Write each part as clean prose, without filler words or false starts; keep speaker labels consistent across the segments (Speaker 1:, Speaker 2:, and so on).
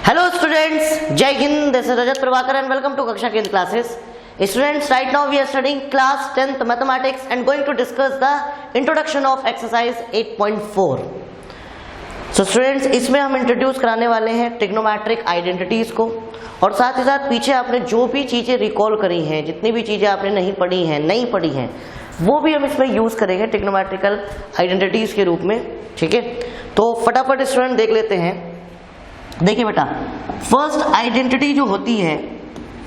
Speaker 1: Hello students, Jai Hind, this is Rajat Prabhakar and welcome to Kaksha Kendra classes. Students, right now we are studying class 10th mathematics and going to discuss the introduction of exercise 8.4. So students, इसमें हम introduce कराने वाले हैं trigonometric identities को और साथ ही साथ पीछे आपने जो भी चीजें रिकॉल करी हैं, जितनी भी चीजें आपने नहीं पढ़ी हैं वो भी हम इसमें यूज करेंगे ट्रिग्नोमेट्रिकल आइडेंटिटीज के रूप में। ठीक है, तो फटाफट स्टूडेंट देख लेते हैं। देखिए बेटा, फर्स्ट आइडेंटिटी जो होती है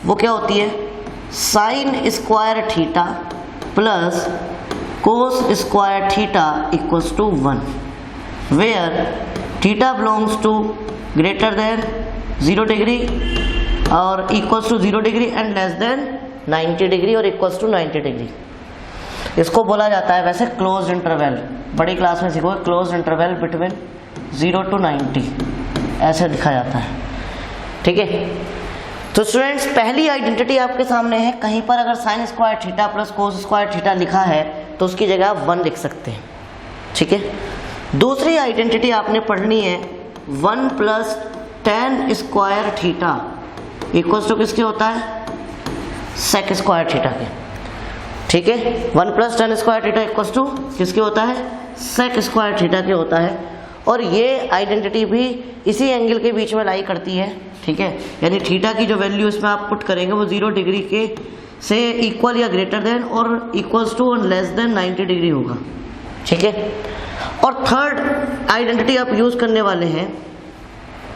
Speaker 1: वो क्या होती है, sine square theta plus cos square theta equals to 1, where theta belongs to greater than 0 degree और equals to 0 degree and less than 90 degree और इक्वल्स टू 90 डिग्री। इसको बोला जाता है वैसे क्लोज्ड इंटरवल, बड़ी क्लास में सीखोगे क्लोज्ड इंटरवल बिटवीन 0 to 90 ऐसे लिखा जाता है। ठीक है, तो स्टूडेंट्स पहली आइडेंटिटी आपके सामने है। कहीं पर अगर sign square theta plus cos square theta लिखा है तो उसकी जगह आप 1 लिख सकते हैं। ठीक है, दूसरी आइडेंटिटी आपने पढ़नी है 1 plus tan square theta equals to किसके होता है, सेक स्क्वायर थीटा के। ठीक है, 1 plus tan square theta equals to किसके होता है, सेक स्क्वायर थीटा के होता है। और ये आइडेंटिटी भी इसी एंगल के बीच में लाई करती है। ठीक है, यानी थीटा की जो वैल्यू इसमें आप पुट करेंगे वो 0 डिग्री के से इक्वल या ग्रेटर देन और इक्वल्स टू और लेस देन 90 डिग्री होगा। ठीक है, और थर्ड आइडेंटिटी आप यूज करने वाले हैं,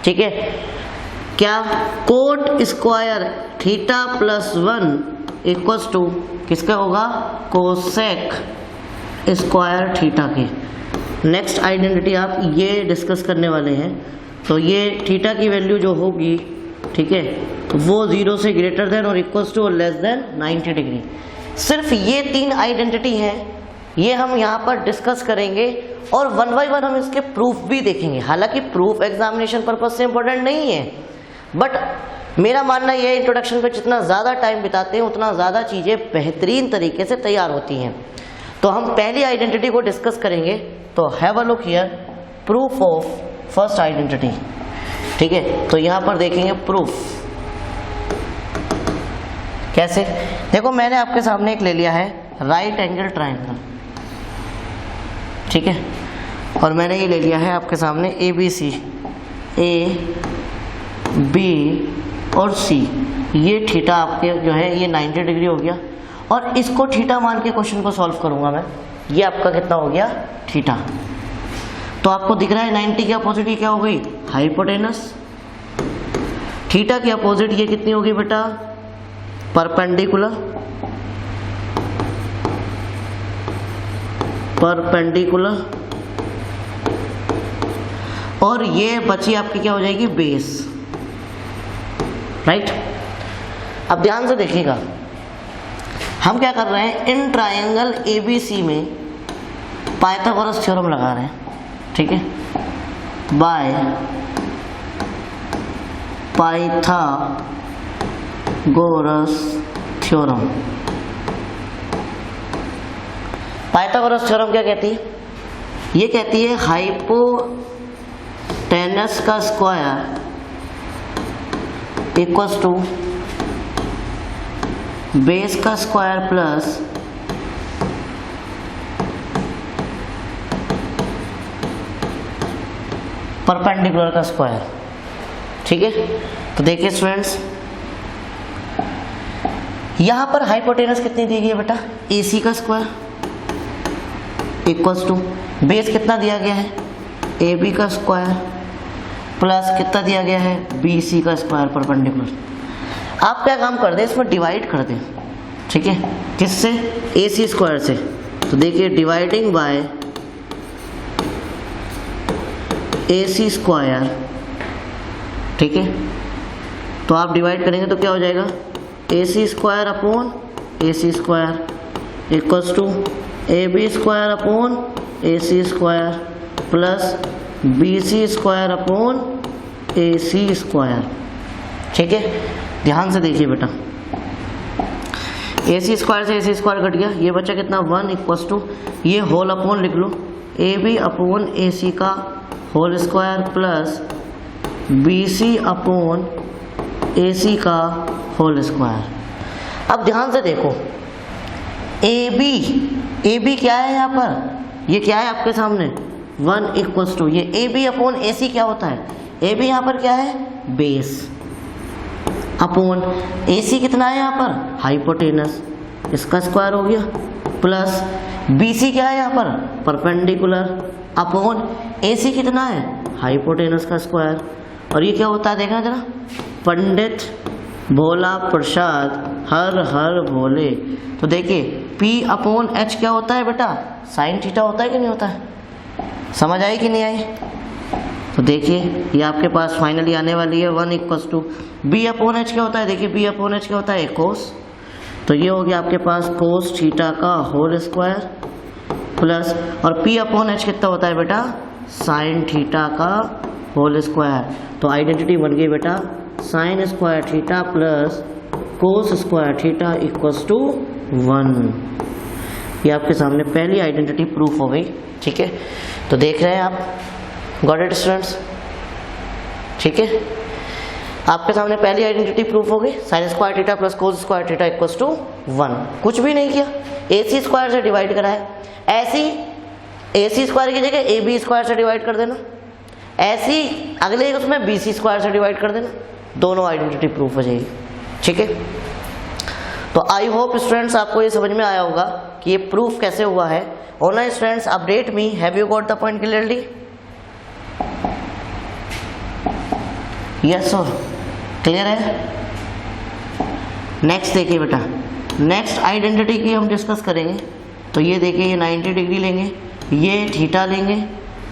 Speaker 1: ठीक है, क्या, cot square theta plus 1 equals to किसका होगा, कोसेक स्क्वायर थीटा के। नेक्स्ट आइडेंटिटी आप ये डिस्कस करने वाले हैं। तो ये थीटा की वैल्यू जो होगी, ठीक है, वो 0 से ग्रेटर देन और इक्वल्स टू और लेस देन 90 डिग्री। सिर्फ ये 3 आइडेंटिटी हैं, ये हम यहाँ पर डिस्कस करेंगे और 1 बाय 1 हम इसके प्रूफ भी देखेंगे। हालांकि प्रूफ एग्जामिनेशन पर्पज से इम्पोर्टेंट नहीं है, बट मेरा मानना यह है इंट्रोडक्शन पे जितना ज़्यादा टाइम बिताते हैं उतना ज़्यादा चीज़ें बेहतरीन तरीके से तैयार होती हैं। तो हम पहली आइडेंटिटी को डिस्कस करेंगे। तो have a look here, proof of first identity. ठीक है, तो यहाँ पर देखेंगे प्रूफ कैसे। देखो, मैंने आपके सामने एक ले लिया है राइट एंगल ट्राइंगल, ठीक है, और मैंने ये ले लिया है आपके सामने ABC, A, B और C। ये थीटा आपके जो है ये 90 डिग्री हो गया और इसको थीटा मान के क्वेश्चन को सॉल्व करूंगा मैं। ये आपका कितना हो गया, थीटा। तो आपको दिख रहा है 90 की अपोजिट ये क्या हो गई, हाइपोटेनस। थीटा की अपोजिट ये कितनी होगी बेटा, परपेंडिकुलर। परपेंडिकुलर और ये बची आपकी क्या हो जाएगी, बेस। राइट, अब ध्यान से देखिएगा, हम क्या कर रहे हैं, इन ट्रायंगल ABC में पाइथागोरस थ्योरम लगा रहे हैं। ठीक है, by Pythagoras theorem. Pythagoras theorem क्या कहती है, ये कहती है हाइपोटेनस का स्क्वायर इक्वल्स टू बेस का स्क्वायर प्लस परपेंडिकुलर का स्क्वायर। ठीक है, तो देखिए स्टूडेंट्स, यहां पर हाइपोटेनस कितनी दी गई है बेटा, AC का स्क्वायर इक्वल्स टू बेस कितना दिया गया है, AB का स्क्वायर प्लस कितना दिया गया है, BC का स्क्वायर परपेंडिकुलर। आप क्या काम कर दें, इसमें डिवाइड कर दें। ठीक है, किससे, AC स्क्वायर से। तो देखिए, डिवाइडिंग बाय AC स्क्वायर। ठीक है, तो आप डिवाइड करेंगे तो क्या हो जाएगा, AC square upon AC square equals to AB square upon AC square plus BC square upon AC square. ठीक है, ध्यान से देखिए बेटा, AC स्क्वायर से AC स्क्वायर कट गया, ये बचा कितना, 1 इक्वल्स टू ये होल अपॉन लिख लो AB अपॉन AC का whole square plus BC upon AC का होल स्क्वायर। अब ध्यान से देखो, AB क्या है यहाँ पर, ये क्या है आपके सामने 1 इक्वल्स टू, ये AB अपॉन AC क्या होता है, AB यहाँ पर क्या है बेस, अपॉन AC कितना है यहाँ पर हाइपोटेनस, इसका स्क्वायर हो गया, प्लस BC क्या है यहाँ पर परपेंडिकुलर, अपॉन AC कितना है हाइपोटेनस का स्क्वायर। और ये क्या होता है देखना जरा, पंडित भोला प्रसाद हर हर भोले। तो देखिए P अपॉन H क्या होता है बेटा, साइन थीटा होता है कि नहीं होता है, समझ आई कि नहीं आई। तो देखिए ये आपके पास फाइनली आने वाली है 1 equals to B upon H क्या होता है, देखिए B अपॉन H क्या होता है कोस, तो ये हो गया आपके पास कोस थीटा का होल स्क्वायर, प्लस और P अपॉन H कितना होता है बेटा साइन थीटा का होल स्क्वायर। तो आइडेंटिटी बन गई बेटा sine square theta plus cos square theta equals to 1। ये आपके सामने पहली आइडेंटिटी प्रूफ हो गई, ठीक है। तो देख रहे हैं आप, गॉट इट स्टूडेंट्स, ठीक है। आपके सामने पहली आइडेंटिटी प्रूफ हो गई, sine square theta plus cos square theta equals to 1। कुछ भी नहीं किया, AC स्क्वायर से डिवाइड करा है, ऐसी AC स्क्वायर की जगह AB स्क्वायर से डिवाइड कर देना, ऐसी अगले उसमें BC स्क्वायर से डिवाइड कर देना, दोनों आइडेंटिटी प्रूफ हो जाएगी, ठीक है। तो आई होप स्टूडेंट्स आपको ये समझ में आया होगा कि ये प्रूफ कैसे हुआ है। और ना students update me, have you got the point clearly, yes sir clear है। नेक्स्ट देखिए बेटा, नेक्स्ट आइडेंटिटी की हम डिस्कस करेंगे। तो ये देखिए ये 90 डिग्री लेंगे, ये थीटा लेंगे,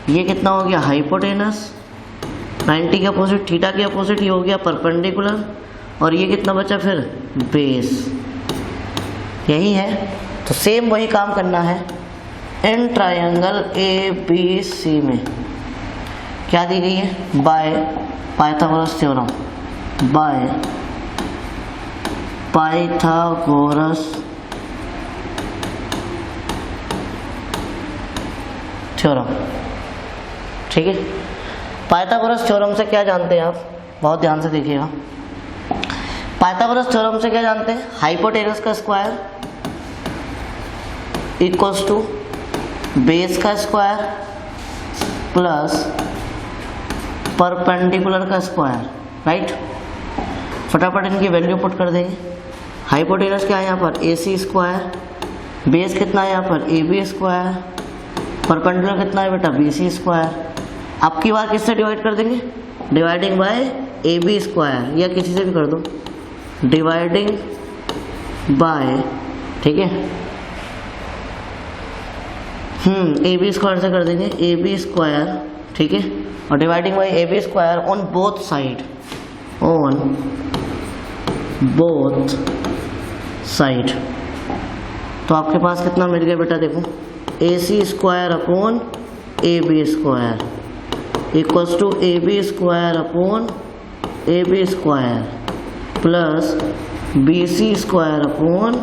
Speaker 1: ये कितना हो गया हाइपोटेनस, 90 के अपोजिट थीटा के अपोजिट ये हो गया परपेंडिकुलर, और ये कितना बचा फिर बेस, यही है। तो सेम वही काम करना है इन ट्रायंगल ABC में, क्या दी गई है by Pythagoras theorem, by Pythagoras theorem, ठीक है। पाइथागोरस थ्योरम से क्या जानते हैं आप, बहुत ध्यान से देखिएगा। पाइथागोरस थ्योरम से क्या जानते हैं, हाइपोटेनस का स्क्वायर इक्वल्स टू बेस का स्क्वायर प्लस परपेंडिकुलर का स्क्वायर, राइट। फटाफट इनकी वैल्यू पुट कर देंगे। हाइपोटेनस क्या है यहाँ पर AC स्क्वायर, बेस कितना है यहाँ पर AB स्क्वायर, परपेंडिकुलर कितना है बेटा BC स्क्वायर। अब की बार किससे डिवाइड कर देंगे, डिवाइडिंग बाय AB स्क्वायर, या किसी से भी कर दो, डिवाइडिंग बाय, ठीक है AB स्क्वायर से कर देंगे AB स्क्वायर, ठीक है, और dividing by AB square on both side, on both side. तो आपके पास कितना मिल गया बेटा, देखो AC square upon AB square equals to AB square upon AB square plus BC square upon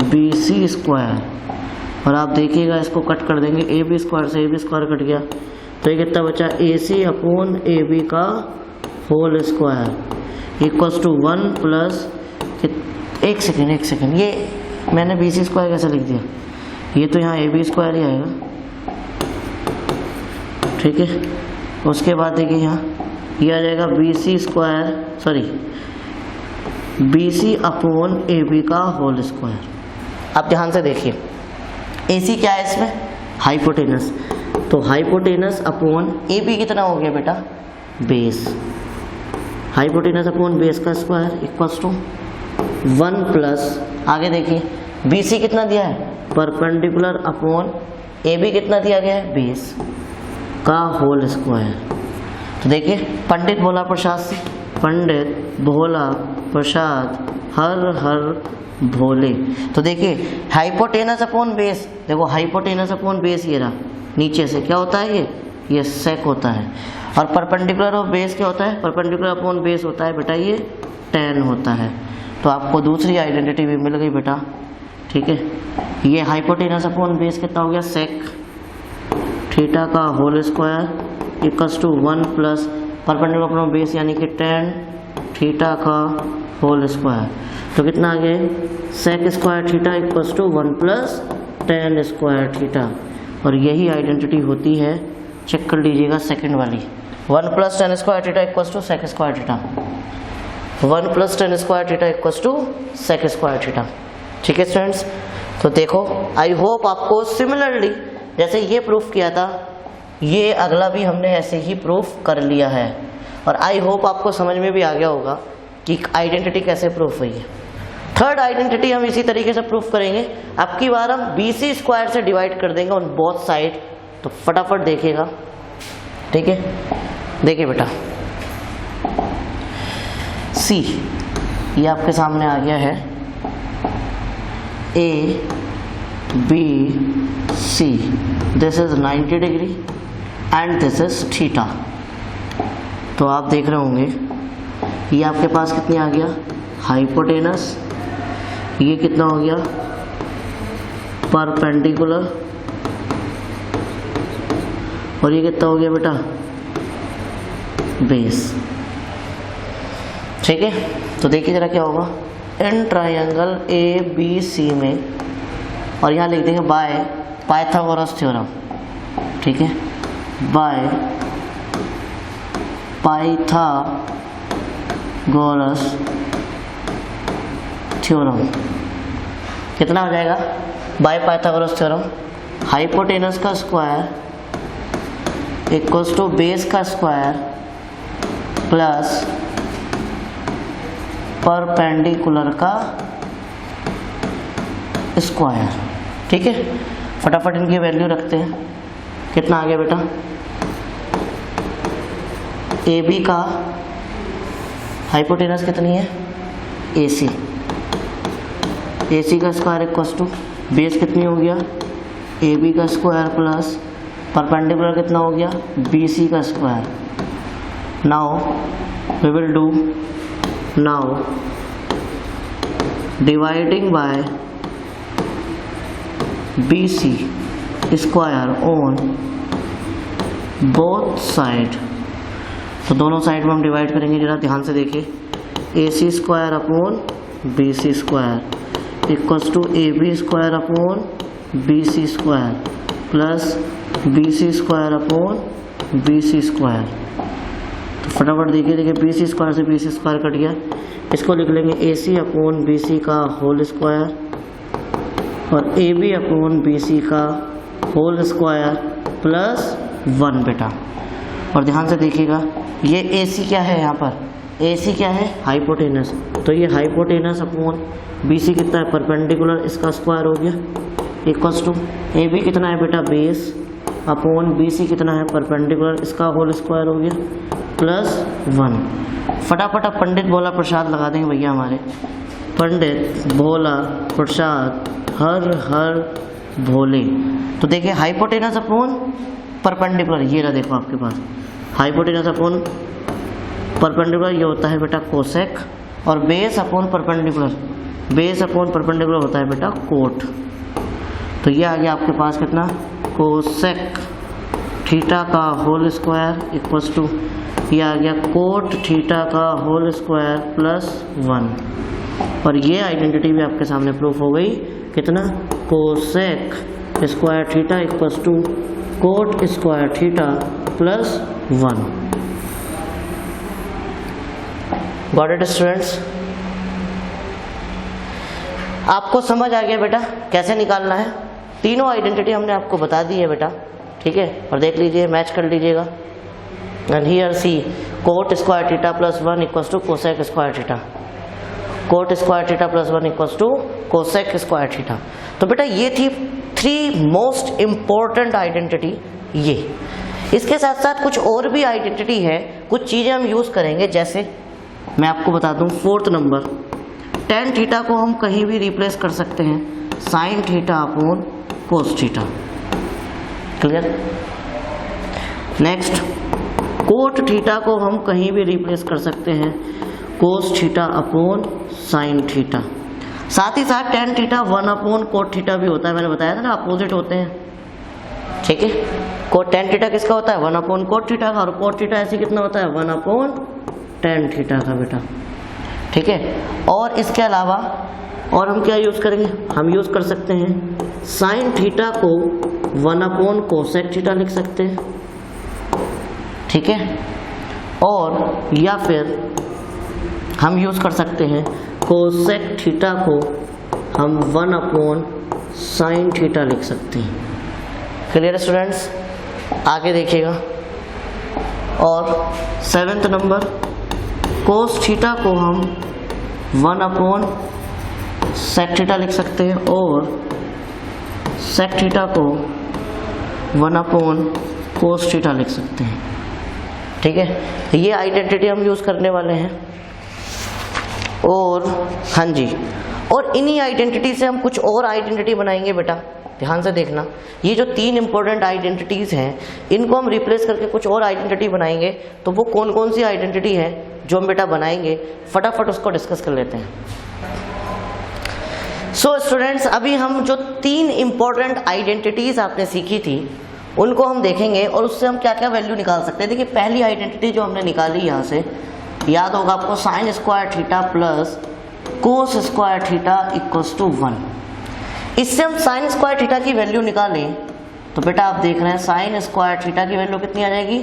Speaker 1: BC square. और आप देखिएगा इसको कट कर देंगे, AB स्क्वायर से AB स्क्वायर कट गया, तो ये कितना बचा AC अपॉन AB का whole square equals to 1 plus, एक सेकेंड, ये मैंने BC स्क्वायर कैसे लिख दिया, ये तो यहाँ AB स्क्वायर ही आएगा, ठीक है। उसके बाद देखिए यहाँ ये आ जाएगा BC square, sorry BC upon AB का होल स्क्वायर। अब ध्यान से देखिए AC क्या है इसमें हाइपोटेनस, तो हाइपोटेनस अपॉन AB कितना हो गया बेटा बेस, हाइपोटेनस अपॉन बेस का स्क्वायर इक्वल्स टू 1 प्लस, आगे देखिए BC कितना दिया है परपेंडिकुलर अपॉन AB कितना दिया गया है बेस का होल स्क्वायर। तो देखिए पंडित भोला प्रसाद से, पंडित भोला प्रसाद हर हर भोले। तो देखिए हाइपोटेनस अपॉन बेस, देखो हाइपोटेनस अपॉन बेस ये रहा, नीचे से क्या होता है ये सेक होता है, और परपेंडिकुलर ऑफ बेस क्या होता है, परपेंडिकुलर अपॉन बेस होता है बेटा ये tan होता है। तो आपको दूसरी आइडेंटिटी भी मिल गई बेटा, ठीक है। ये हाइपोटेनस अपॉन बेस कितना हो गया सेक थीटा का whole square equals to 1 plus perpendicular upon base यानी कि tan थीटा का होल स्क्वायर। तो कितना आ गया, sec square theta equals to 1 plus tan square theta. और यही आइडेंटिटी होती है, चेक कर लीजिएगा सेकंड वाली, 1 plus tan square theta equals to sec square theta, 1 plus tan square theta equals to sec square theta. ठीक है स्टूडेंट्स, तो देखो आई होप आपको सिमिलरली जैसे ये प्रूफ किया था, ये अगला भी हमने ऐसे ही प्रूफ कर लिया है। और आई होप आपको समझ में भी आ गया होगा कि आइडेंटिटी कैसे प्रूफ हुई है। थर्ड आइडेंटिटी हम इसी तरीके से प्रूफ करेंगे। अब की बार हम BC स्क्वायर से डिवाइड कर देंगे ऑन बोथ साइड। तो फटाफट देखिएगा, ठीक है। देखिए बेटा, C ये आपके सामने आ गया है, ABC, this is 90 degree and this is theta. तो आप देख रहे होंगे ये आपके पास कितनी आ गया, हाइपोटेनस, ये कितना हो गया, परपेंडिकुलर, और ये कितना हो गया बेटा, बेस। ठीक है, तो देखिए जरा क्या होगा, इन ट्रायंगल ABC में, और यहाँ लिख देंगे बाय पाइथागोरस थ्योरम। ठीक है, बाय पाइथागोरस थ्योरम कितना हो जाएगा, बाय पाइथागोरस थ्योरम हाइपोटेनस का स्क्वायर इक्वल्स टू बेस का स्क्वायर प्लस परपेंडिकुलर का स्क्वायर। ठीक है, फटाफट इनकी वैल्यू रखते हैं। कितना आ गया बेटा, AB का हाइपोटेनस कितनी है, AC, AC का स्क्वायर इक्वल्स टू बेस कितनी हो गया, AB का स्क्वायर प्लस परपेंडिकुलर कितना हो गया, BC का square. Now we will do now dividing by BC square on both side। तो दोनों साइड में हम डिवाइड करेंगे, जरा ध्यान से देखिए, AC square upon BC square equals to AB square upon BC square plus BC square upon BC square. तो फटाफट देखिए, BC स्क्वायर से BC स्क्वायर कट गया, इसको लिख लेंगे AC अपॉन BC का होल स्क्वायर और AB अपॉन BC का होल स्क्वायर प्लस 1 बेटा। और ध्यान से देखिएगा, ये AC क्या है, यहाँ पर AC क्या है, हाइपोटेनस। तो ये हाइपोटेनस अपॉन BC कितना है, परपेंडिकुलर, इसका स्क्वायर हो गया इक्वल्स टू AB कितना है बेटा, बेस अपॉन BC कितना है, परपेंडिकुलर, इसका होल स्क्वायर हो गया प्लस 1। फटाफट अब पंडित भोला प्रसाद लगा देंगे भैया हमारे, पंडित भोला प्रसाद हर हर भोले। तो देखिए हाइपोटेनस अपॉन परपेंडिकुलर, ये रहा देखो आपके पास, हाइपोटेनस अपॉन परपेंडिकुलर ये होता है बेटा कोसेक, और base upon perpendicular, base upon perpendicular होता है बेटा कोट। तो ये आ गया आपके पास कितना, कोसेक थीटा का होल स्क्वायर इक्वल्स टू, ये आ गया कोट थीटा का होल स्क्वायर प्लस 1। और ये आइडेंटिटी भी आपके सामने प्रूफ हो गई, कितना, cosec square theta equals to cot square theta plus 1। Got it students, आपको समझ आ गया बेटा कैसे निकालना है। तीनों आइडेंटिटी हमने आपको बता दी है बेटा, ठीक है। और देख लीजिए, मैच कर लीजिएगा। And here see cot square theta plus 1 equals to cosec square theta, cot square theta plus 1 equals to cosec square theta. तो बेटा ये थी 3 मोस्ट इम्पोर्टेंट आइडेंटिटी ये। इसके साथ साथ कुछ और भी आइडेंटिटी है, कुछ चीज़ें हम यूज़ करेंगे। जैसे मैं आपको बता दूं, 4th नंबर, tan थीटा को हम कहीं भी रिप्लेस कर सकते हैं sine theta upon cos theta. Clear. Next, cot theta को हम कहीं भी रिप्लेस कर सकते हैं cos theta upon sine theta. साथ ही साथ tan theta 1 upon cot theta भी होता है, मैंने बताया था ना, अपोजिट होते हैं। ठीक है। कोट टेन थीटा किसका होता है 1 अपॉन कोट थीटा का, और कोट थीटा ऐसे कितना होता है 1 अपॉन टेन थीटा का बेटा, ठीक है। और इसके अलावा और हम क्या यूज करेंगे, हम यूज कर सकते हैं साइन थीटा को 1 अपॉन कोसेक थीटा लिख सकते हैं, ठीक है। और या फिर हम यूज कर सकते हैं कोसेक थीटा को हम 1 अपॉन साइन थीटा लिख सकते हैं। क्लियर स्टूडेंट्स, आगे देखिएगा। और 7th नंबर कोस थीटा को हम 1 अपॉन सेक थीटा लिख सकते हैं, और सेक थीटा को 1 अपॉन कोस थीटा लिख सकते हैं, ठीक है। ये आइडेंटिटी हम यूज करने वाले हैं। और हाँ जी, और इन्हीं आइडेंटिटी से हम कुछ और आइडेंटिटी बनाएंगे बेटा, ध्यान से देखना। ये जो 3 इंपॉर्टेंट आइडेंटिटीज हैं, इनको हम रिप्लेस करके कुछ और आइडेंटिटी बनाएंगे। तो वो कौन कौन सी आइडेंटिटी है जो हम बेटा बनाएंगे, फटाफट उसको डिस्कस कर लेते हैं। सो स्टूडेंट्स, अभी हम जो 3 इंपॉर्टेंट आइडेंटिटीज आपने सीखी थी उनको हम देखेंगे, और उससे हम क्या क्या वैल्यू निकाल सकते हैं। देखिए, पहली आइडेंटिटी जो हमने निकाली यहाँ से, याद होगा आपको, sine square theta plus cos square theta equals to 1। इससे हम साइन स्क्वायर थीटा की वैल्यू निकालें तो बेटा आप देख रहे हैं साइन स्क्वायर थीटा की वैल्यू कितनी आ जाएगी,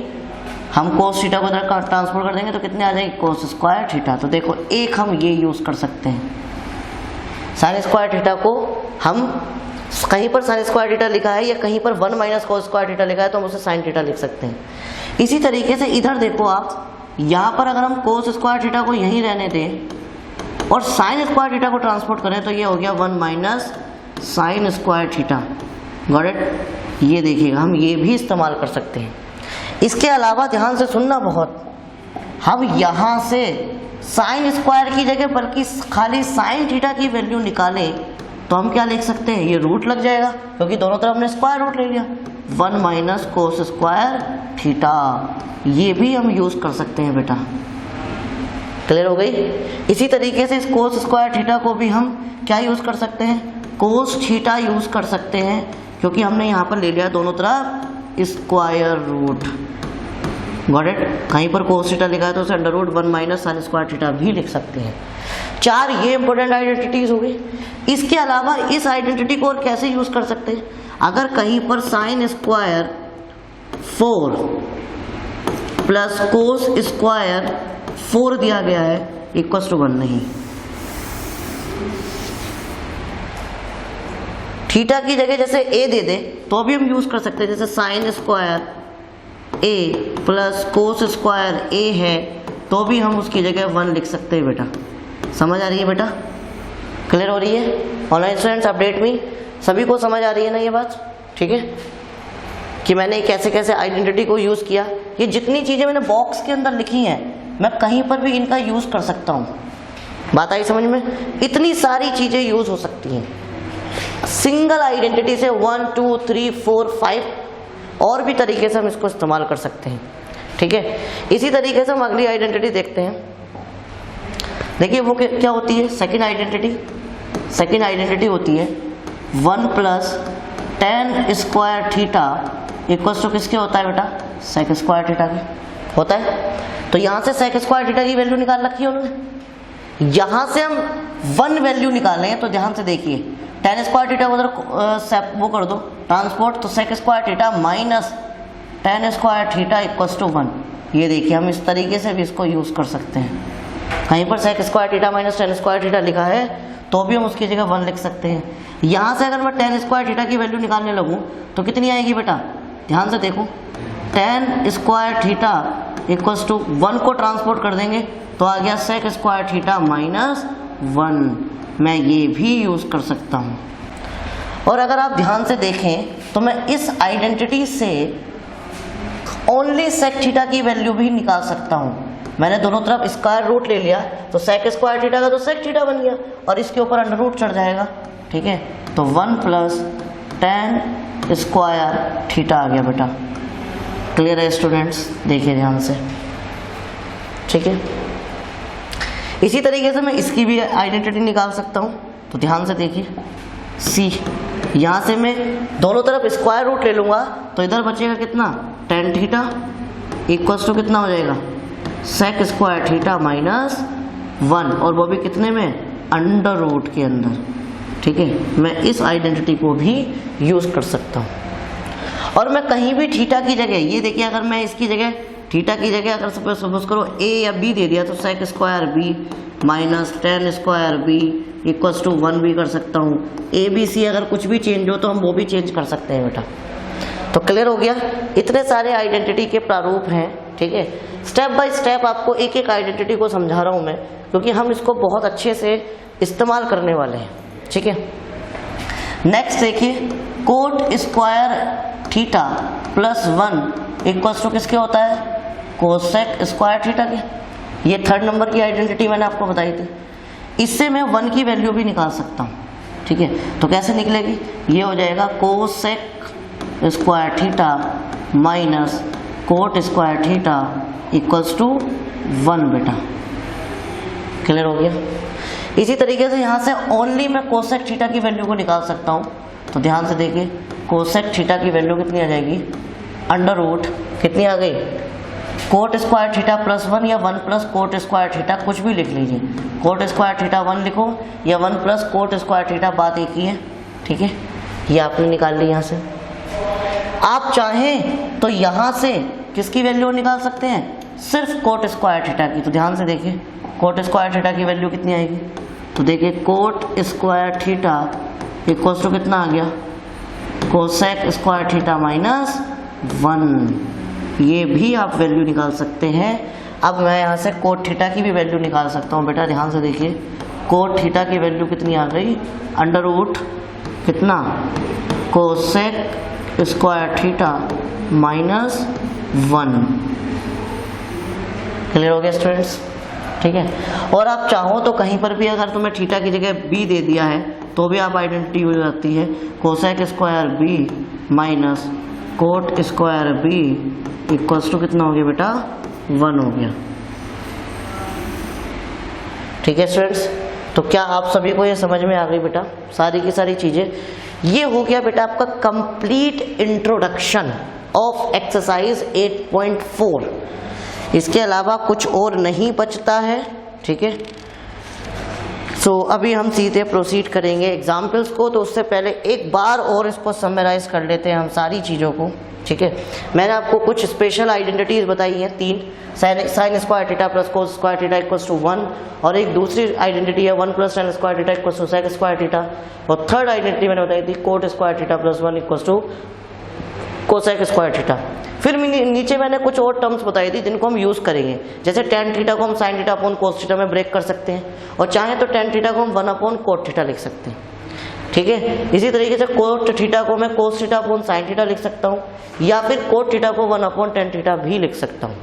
Speaker 1: हम कोस थीटा को इधर ट्रांसफर कर देंगे तो कितनी आ जाएगी कोस स्क्वायर थीटा। तो देखो, एक हम ये यूज कर सकते हैं, साइन स्क्वायर थीटा को हम कहीं पर साइन स्क्वायर थीटा लिखा है या कहीं पर 1 माइनस कोस स्क्वायर थीटा लिखा है तो हम उसे साइन थीटा लिख सकते हैं। इसी तरीके से इधर देखो आप, यहाँ पर अगर हम कोस स्क्वायर थीटा को यहीं रहने दें और साइन स्क्वायर थीटा को ट्रांसपोर्ट करें तो ये हो गया 1 minus sine square theta. Got it? ये देखिएगा, हम ये भी इस्तेमाल कर सकते हैं। इसके अलावा ध्यान से सुनना बहुत, हम यहाँ से साइन स्क्वायर की जगह बल्कि खाली साइन थीटा की वैल्यू निकालें तो हम क्या लिख सकते हैं, ये रूट लग जाएगा क्योंकि दोनों तरफ हमने स्क्वायर रूट ले लिया, 1 माइनस कोस स्क्वायर थीटा। ये भी हम यूज कर सकते हैं बेटा। क्लियर हो गई? इसी तरीके से इस कोस स्क्वायर थीटा को भी हम क्या यूज कर सकते हैं, कोस थीटा यूज कर सकते हैं, क्योंकि हमने यहाँ पर ले लिया दोनों तरफ स्क्वायर रूट। Got it? कहीं पर कोस थीटा लिखा है तो उसे under root 1 minus sine square theta भी लिख सकते हैं। 4 ये इंपॉर्टेंट आइडेंटिटीज हो गई। इसके अलावा इस आइडेंटिटी को और कैसे यूज कर सकते हैं, अगर कहीं पर sine square 4 plus cos square 4 दिया गया है इक्वल टू 1 नहीं, थीटा की जगह जैसे ए दे दे तो भी हम यूज कर सकते हैं, जैसे साइन स्क्वायर ए प्लस कोस स्क्वायर ए है तो भी हम उसकी जगह 1 लिख सकते हैं बेटा। समझ आ रही है बेटा? क्लियर हो रही है? ऑनलाइन स्टूडेंट्स अपडेट में सभी को समझ आ रही है ना ये बात? ठीक है कि मैंने कैसे कैसे आइडेंटिटी को यूज किया। ये जितनी चीजें मैंने बॉक्स के अंदर लिखी हैं मैं कहीं पर भी इनका यूज कर सकता हूँ। बात आई समझ में? इतनी सारी चीजें यूज हो सकती हैं सिंगल आइडेंटिटी से 1 2 3 4 5 और भी तरीके से हम इसको इस्तेमाल कर सकते हैं। ठीक है, इसी तरीके से हम अगली आइडेंटिटी देखते हैं। देखिए वो क्या होती है, सेकंड आइडेंटिटी। सेकंड आइडेंटिटी होती है 1 plus tan square theta equal to किसके होता है बेटा, सेक स्क्वायर थीटा की होता है। तो यहाँ से सेक स्क्वायर थीटा की वैल्यू निकाल रखी है उन्होंने, यहाँ से हम 1 वैल्यू निकालें तो ध्यान से देखिए, टेन स्क्वायर थीटा उधर वो कर दो ट्रांसपोर्ट, तो sec square theta minus tan square theta equals to 1। ये देखिए हम इस तरीके से भी इसको यूज कर सकते हैं। कहीं पर sec square theta minus tan square theta लिखा है तो भी हम उसकी जगह 1 लिख सकते हैं। यहाँ से अगर मैं टेन स्क्वायर थीटा की वैल्यू निकालने लगूँ तो कितनी आएगी बेटा, ध्यान से देखो, tan square theta equals to 1 को ट्रांसपोर्ट कर देंगे तो आ गया सेक स्क्वायर थीटा माइनस 1। मैं ये भी यूज कर सकता हूँ। और अगर आप ध्यान से देखें तो मैं इस आइडेंटिटी से ओनली सेक थीटा की वैल्यू भी निकाल सकता हूँ। मैंने दोनों तरफ स्क्वायर रूट ले लिया तो सेक स्क्वायर थीटा का तो सेक थीटा बन गया और इसके ऊपर अंडर रूट चढ़ जाएगा। ठीक है, तो 1 प्लस टेन स्क्वायर थीटा आ गया बेटा। क्लियर है स्टूडेंट्स? देखिए ध्यान से। ठीक है, इसी तरीके से मैं इसकी भी आइडेंटिटी निकाल सकता हूँ। तो ध्यान से देखिए, सी यहाँ से मैं दोनों तरफ स्क्वायर रूट ले लूँगा तो इधर बचेगा कितना, tan थीटा इक्वल्स टू कितना हो जाएगा, sec स्क्वायर थीटा माइनस 1, और वो भी कितने में, अंडर रूट के अंदर। ठीक है, मैं इस आइडेंटिटी को भी यूज़ कर सकता हूँ। और मैं कहीं भी थीटा की जगह, ये देखिए अगर मैं इसकी जगह थीटा की जगह अगर सपोज करो a या b दे दिया तो sec square b minus tan square b equals to 1 भी कर सकता हूँ। a b c अगर कुछ भी चेंज हो तो हम वो भी चेंज कर सकते हैं बेटा। तो क्लियर हो गया, इतने सारे आइडेंटिटी के प्रारूप हैं। ठीक है, स्टेप बाय स्टेप आपको एक एक आइडेंटिटी को समझा रहा हूँ मैं, क्योंकि हम इसको बहुत अच्छे से इस्तेमाल करने वाले हैं। ठीक है, नेक्स्ट देखिए, cot square theta plus 1 equals to किसके होता है, कोसेक स्क्वायर थीटा के। ये 3rd नंबर की आइडेंटिटी मैंने आपको बताई थी। इससे मैं 1 की वैल्यू भी निकाल सकता हूँ। ठीक है, तो कैसे निकलेगी, ये हो जाएगा cosec square theta minus cot square theta equals to 1 बेटा। क्लियर हो गया। इसी तरीके से यहाँ से ओनली मैं कोसेक थीटा की वैल्यू को निकाल सकता हूँ। तो ध्यान से देखिए, कोसेक थीटा की वैल्यू कितनी आ जाएगी, अंडर रूट कितनी आ गई, कोट स्क्वायर थीटा प्लस 1 या 1 प्लस कोट स्क्वायर थीटा, कुछ भी लिख लीजिए। कोट स्क्वायर थीटा 1 लिखो या 1 प्लस कोट स्क्वायर थीटा, बात एक ही है। ठीक है, ये आपने निकाल ली। यहाँ से आप चाहें तो यहाँ से किसकी वैल्यू निकाल सकते हैं, सिर्फ कोट स्क्वायर थीटा की। तो ध्यान से देखिए, कोट स्क्वायर थीटा की वैल्यू कितनी आएगी, तो देखिए cot square theta equals to कितना आ गया, कोसेक स्क्वायर थीटा माइनस 1। ये भी आप वैल्यू निकाल सकते हैं। अब मैं यहाँ से कोट थीटा की भी वैल्यू निकाल सकता हूँ बेटा। ध्यान से देखिए, कोट थीटा की वैल्यू कितनी आ गई, अंडर रूट कितना, cosec square theta minus 1। Clear हो गया स्टूडेंट्स। ठीक है, और आप चाहो तो कहीं पर भी अगर तुम्हें थीटा की जगह b दे दिया है तो भी आप आइडेंटिटी हो जाती है, cosec square b minus cot square b equals to कितना हो गया बेटा, 1 हो गया। ठीक है स्टूडेंट्स, तो क्या आप सभी को ये समझ में आ गई बेटा, सारी की सारी चीजें। ये हो गया बेटा आपका कंप्लीट इंट्रोडक्शन ऑफ एक्सरसाइज 8.4। इसके अलावा कुछ और नहीं बचता है। ठीक है, सो अभी हम सीधे प्रोसीड करेंगे एग्जाम्पल्स को। तो उससे पहले एक बार और इसको समराइज कर लेते हैं हम सारी चीज़ों को। ठीक है, मैंने आपको कुछ स्पेशल आइडेंटिटीज बताई हैं 3, sine square theta plus cos square theta equals to 1, और एक दूसरी आइडेंटिटी है 1 plus sine square theta equals to sec square theta, और 3rd आइडेंटिटी मैंने बताई थी cot square theta plus 1 equals to cosec square theta. फिर नीचे मैंने कुछ और टर्म्स बताई थी जिनको हम यूज करेंगे, जैसे tan थीटा को हम sine theta upon cos theta में ब्रेक कर सकते हैं, और चाहे तो tan थीटा को हम 1 अपॉन कोट थीटा लिख सकते हैं। ठीक है, इसी तरीके से कोट थीटा को मैं cos theta upon sine theta लिख सकता हूँ, या फिर कोट थीटा को 1 अपॉन tan थीटा भी लिख सकता हूँ।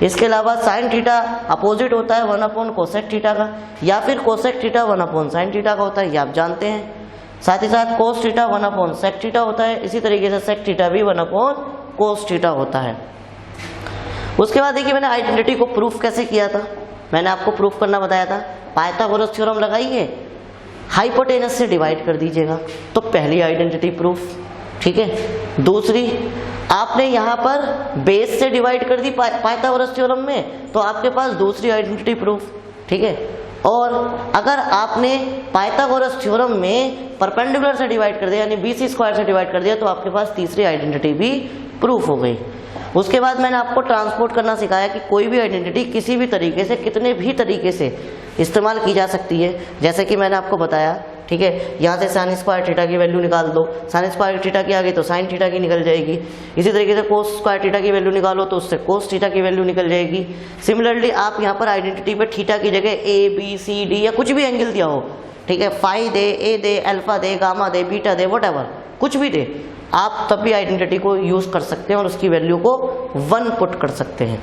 Speaker 1: इसके अलावा साइन थीटा अपोजिट होता है 1 अपॉन कोसेक थीटा का, या फिर cosec theta 1 upon sine theta का होता है, ये आप जानते हैं। साथ ही साथ cos theta 1 upon sec theta होता है, इसी तरीके से सेक थीटा भी 1 अपॉन कोस थीटा होता है। उसके बाद देखिए मैंने आइडेंटिटी को प्रूफ कैसे किया था, मैंने आपको प्रूफ करना बताया था। पाइथागोरस थ्योरम लगाइए, हाइपोटेनस से डिवाइड कर दीजिएगा, तो पहली आइडेंटिटी प्रूफ। ठीक है, दूसरी आपने यहाँ पर बेस से डिवाइड कर दी पाइथागोरस थ्योरम में, तो आपके पास दूसरी आइडेंटिटी प्रूफ। ठीक है, और अगर आपने पाइथागोरस थ्योरम में परपेंडिकुलर से डिवाइड कर दिया, यानी BC स्क्वायर से डिवाइड कर दिया, तो आपके पास तीसरी आइडेंटिटी भी प्रूफ हो गई। उसके बाद मैंने आपको ट्रांसपोर्ट करना सिखाया कि कोई भी आइडेंटिटी किसी भी तरीके से, कितने भी तरीके से इस्तेमाल की जा सकती है। जैसे कि मैंने आपको बताया, ठीक है, यहाँ से साइन स्क्वायर थीटा की वैल्यू निकाल दो, साइन स्क्वायर थीटा की आ गई तो साइन थीटा की निकल जाएगी। इसी तरीके से कोस स्क्वायर थीटा की वैल्यू निकालो तो उससे कोस थीटा की वैल्यू निकल जाएगी। सिमिलरली आप यहाँ पर आइडेंटिटी पे थीटा की जगह ABCD या कुछ भी एंगल दिया हो, ठीक है, फाई दे, ए दे, अल्फा दे, गामा दे, बीटा दे, व्हाटएवर कुछ भी दे, आप तब भी आइडेंटिटी को यूज कर सकते हैं और उसकी वैल्यू को 1 पुट कर सकते हैं।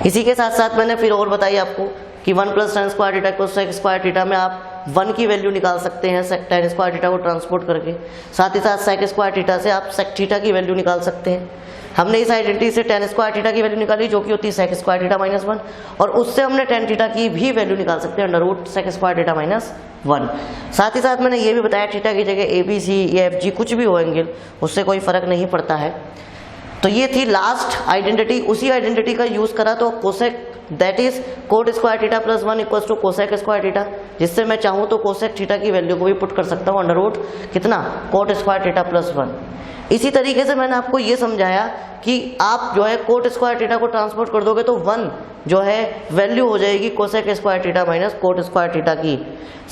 Speaker 1: इसी के साथ साथ मैंने फिर और बताई आपको कि 1 + tan स्क्वायर थीटा को sec स्क्वायर थीटा में आप 1 की वैल्यू निकाल सकते हैं tan स्क्वायर थीटा को ट्रांसपोर्ट करके। साथ ही साथ sec स्क्वायर थीटा से आप sec थीटा की वैल्यू निकाल सकते हैं। हमने इस आइडेंटिटी से tan स्क्वायर थीटा की वैल्यू निकाली जो कि होती है sec स्क्वायर थीटा -1, और उससे हमने tan थीटा की भी वैल्यू निकाल सकते हैं √ sec स्क्वायर थीटा -1। साथ ही साथ मैंने ये भी बताया थीटा की जगह ABC या FG कुछ भी हो एंगल, उससे कोई फर्क नहीं पड़ता है। तो ये थी लास्ट आइडेंटिटी। उसी आइडेंटिटी का यूज करा तो cosec that is coat square theta +1 = cosec square theta, जिससे मैं चाहूँ तो कोसेक थीटा की वैल्यू को भी पुट कर सकता हूँ √ कितना कोट स्क्वायर थीटा +1। इसी तरीके से मैंने आपको ये समझाया कि आप जो है कोट स्क्वायर थीटा को ट्रांसपोर्ट कर दोगे तो 1 जो है वैल्यू हो जाएगी cosec square theta - coat square theta की।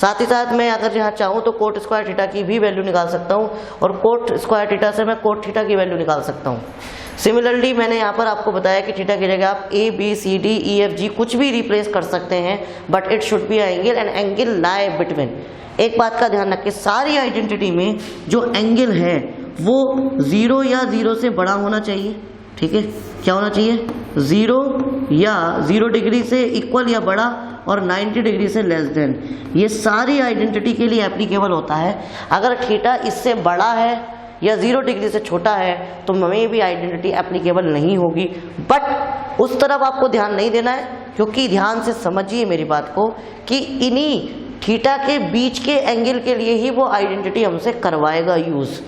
Speaker 1: साथ ही साथ मैं अगर यहाँ चाहूँ तो कोट स्क्वायर थीटा की भी वैल्यू निकाल सकता हूँ, और कोट स्क्वायर थीटा से मैं कोट थीटा की वैल्यू निकाल सकता हूँ। सिमिलरली मैंने यहाँ पर आपको बताया कि थीटा की जगह आप ABCDEFG कुछ भी रिप्लेस कर सकते हैं, but it should be angle and angle lie between. एक बात का ध्यान रखें, सारी आइडेंटिटी में जो एंगल है वो 0 या 0 से बड़ा होना चाहिए। ठीक है, क्या होना चाहिए? 0 या 0 डिग्री से इक्वल या बड़ा, और 90 डिग्री से लेस देन। ये सारी आइडेंटिटी के लिए एप्लीकेबल होता है। अगर थीटा इससे बड़ा है या 0 डिग्री से छोटा है तो हमें भी आइडेंटिटी एप्लीकेबल नहीं होगी। बट उस तरफ आपको ध्यान नहीं देना है, क्योंकि ध्यान से समझिए मेरी बात को कि इन्हीं थीटा के बीच के एंगल के लिए ही वो आइडेंटिटी हमसे करवाएगा यूज।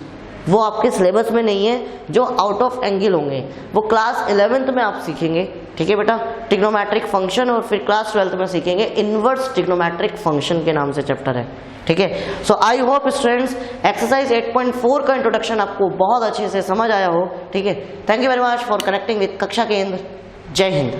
Speaker 1: वो आपके सिलेबस में नहीं है, जो आउट ऑफ एंगल होंगे वो क्लास 11th में आप सीखेंगे। ठीक है बेटा, ट्रिग्नोमेट्रिक फंक्शन, और फिर क्लास 12th में सीखेंगे इनवर्स ट्रिग्नोमेट्रिक फंक्शन के नाम से चैप्टर है। ठीक है, सो आई होप स्टूडेंट्स एक्सरसाइज 8.4 का इंट्रोडक्शन आपको बहुत अच्छे से समझ आया हो। ठीक है, thank you very much for connecting with कक्षा केंद्र। जय हिंद।